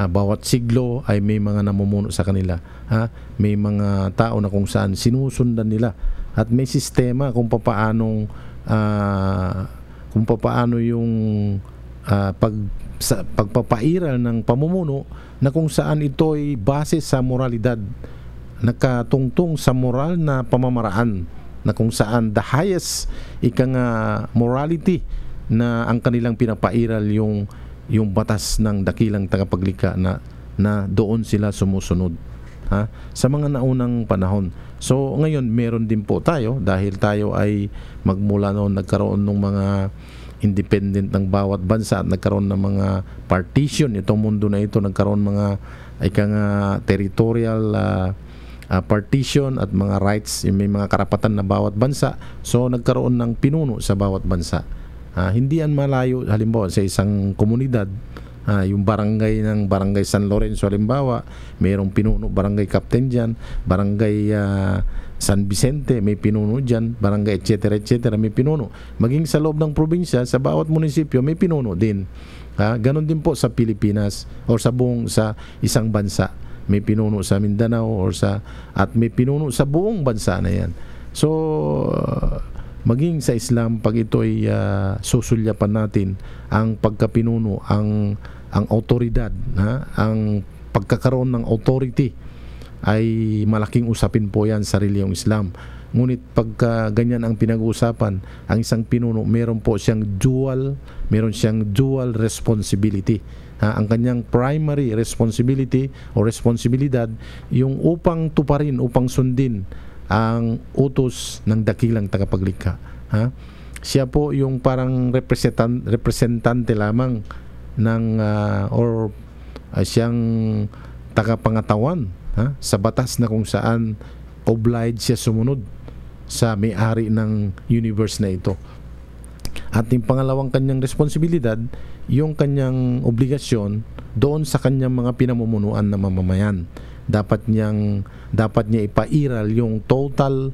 bawat siglo ay may mga namumuno sa kanila. May mga tao na kung saan sinusundan nila at may sistema kung papaano yung pagpapairal ng pamumuno na kung saan ito ay base sa moralidad, nakatungtong sa moral na pamamaraan, na kung saan the highest morality na ang kanilang pinapairal yung batas ng dakilang tagapaglikha na doon sila sumusunod sa mga naunang panahon. So ngayon meron din po tayo, dahil tayo ay magmula noon nagkaroon ng mga independent ng bawat bansa at nagkaroon ng mga partition itong mundo na ito, nagkaroon mga territorial partition at mga rights, may mga karapatan na bawat bansa. So nagkaroon ng pinuno sa bawat bansa. Hindi yan malayo, halimbawa sa isang komunidad, yung barangay ng Barangay San Lorenzo halimbawa, mayroong pinuno, barangay captain dyan, barangay San Vicente may pinuno dyan, barangay etc. may pinuno. Maging sa loob ng probinsya, sa bawat munisipyo may pinuno din. Ganon din po sa Pilipinas or sa isang bansa. May pinuno sa Mindanao at may pinuno sa buong bansa na yan. So maging sa Islam, pag ito ay susulyapan natin ang pagkapinuno, ang autoridad, ang pagkakaroon ng authority, ay malaking usapin po yan sa reliyong Islam. Ngunit pagka ganyan ang pinag-uusapan, ang isang pinuno meron siyang dual responsibility. Ang kanyang primary responsibility o responsibilidad yung upang tuparin, upang sundin ang utos ng dakilang tagapaglikha. Siya po yung parang representante lamang ng siyang tagapangatawan sa batas na kung saan obliged siya sumunod sa may-ari ng universe na ito. At yung pangalawang kanyang responsibilidad, yung kanyang obligasyon doon sa kanyang mga pinamumunuan na mamamayan. Dapat niya ipairal yung total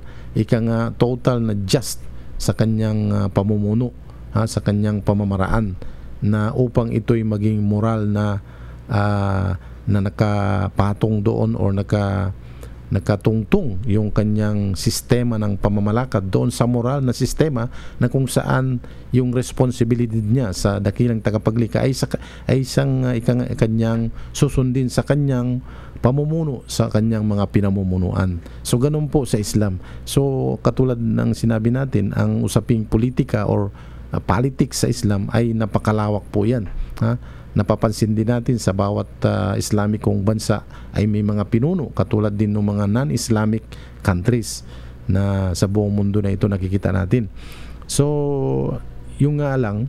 na just sa kanyang pamumuno, sa kanyang pamamaraan, na upang ito'y maging moral na nakapatong doon o nakatungtong yung kanyang sistema ng pamamalakad doon sa moral na sistema na kung saan yung responsibility niya sa dakilang tagapaglikha ay isang kanyang susundin sa kanyang pamumuno, sa kanyang mga pinamumunuan. So ganun po sa Islam. So katulad ng sinabi natin, ang usaping politika or politics sa Islam ay napakalawak po yan. Napapansin din natin sa bawat Islamikong bansa ay may mga pinuno, katulad din ng mga non-Islamic countries na sa buong mundo na ito nakikita natin. So yung nga lang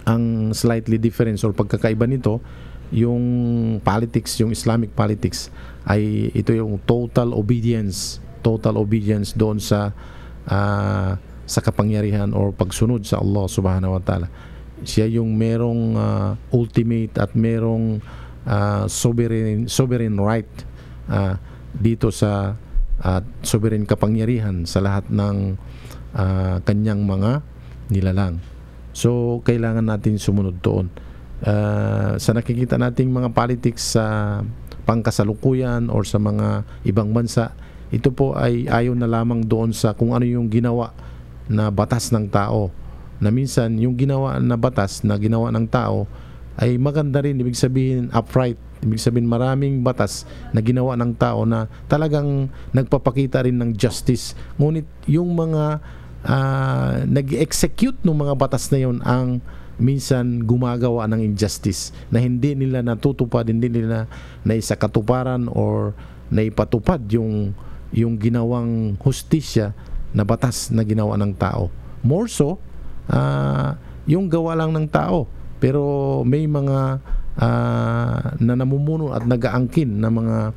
ang slightly difference or pagkakaiba nito, yung politics, yung Islamic politics ay ito yung total obedience doon sa kapangyarihan or pagsunod sa Allah subhanahu wa ta'ala. Siya yung merong ultimate at merong sovereign right dito sa sovereign kapangyarihan sa lahat ng kanyang mga nilalang. So kailangan natin sumunod doon. Sa nakikita nating mga politics sa pangkasalukuyan or sa mga ibang bansa, ito po ay ayon na lamang doon sa kung ano yung ginawa na batas ng tao, na minsan yung ginawa na batas na ginawa ng tao ay maganda rin, ibig sabihin upright, ibig sabihin maraming batas na ginawa ng tao na talagang nagpapakita rin ng justice. Ngunit yung mga nag-execute ng mga batas na yun ang minsan gumagawa ng injustice na hindi nila natutupad, hindi nila naisakatuparan or naipatupad yung ginawang hustisya na batas na ginawa ng tao. More so, yung gawa lang ng tao, pero may mga na namumuno at nag-aangkin na mga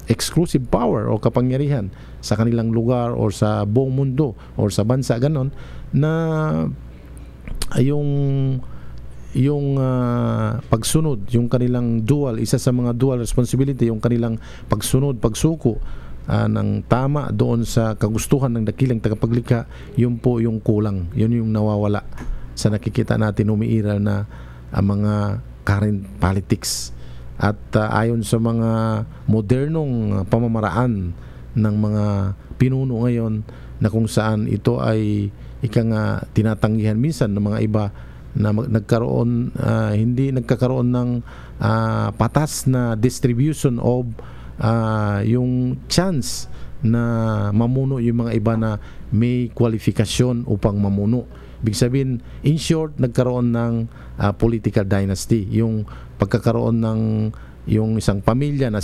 exclusive power o kapangyarihan sa kanilang lugar or sa buong mundo or sa bansa, ganon, na yung pagsunod, yung kanilang isa sa mga dual responsibility, yung kanilang pagsunod, pagsuko ng tama doon sa kagustuhan ng dakilang tagapaglikha, yun po yung kulang, yun yung nawawala sa nakikita natin umiiral na ang mga current politics. At ayon sa mga modernong pamamaraan ng mga pinuno ngayon, na kung saan ito ay tinatanggihan minsan ng mga iba na nagkaroon, hindi nagkakaroon ng patas na distribution of yung chance na mamuno yung mga iba na may kwalifikasyon upang mamuno. Ibig sabihin, in short, nagkaroon ng political dynasty. Yung pagkakaroon ng yung isang pamilya na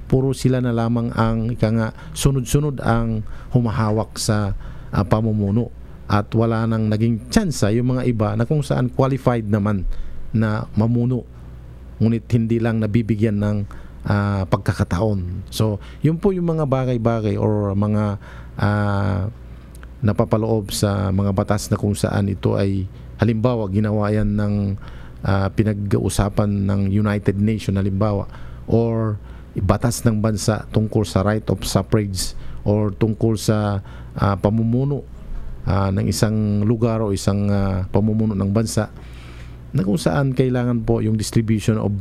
puro sila na lamang ang sunod-sunod ang humahawak sa pamumuno. At wala nang naging tsansa yung mga iba na kung saan qualified naman na mamuno. Ngunit hindi lang nabibigyan ng pagkakataon. So, yun po yung mga bagay-bagay or mga napapaloob sa mga batas na kung saan ito ay halimbawa ginawa yan ng pinag-uusapan ng United Nations halimbawa, or batas ng bansa tungkol sa right of suffrage or tungkol sa pamumuno ng isang lugar o isang pamumuno ng bansa, na kung saan kailangan po yung distribution of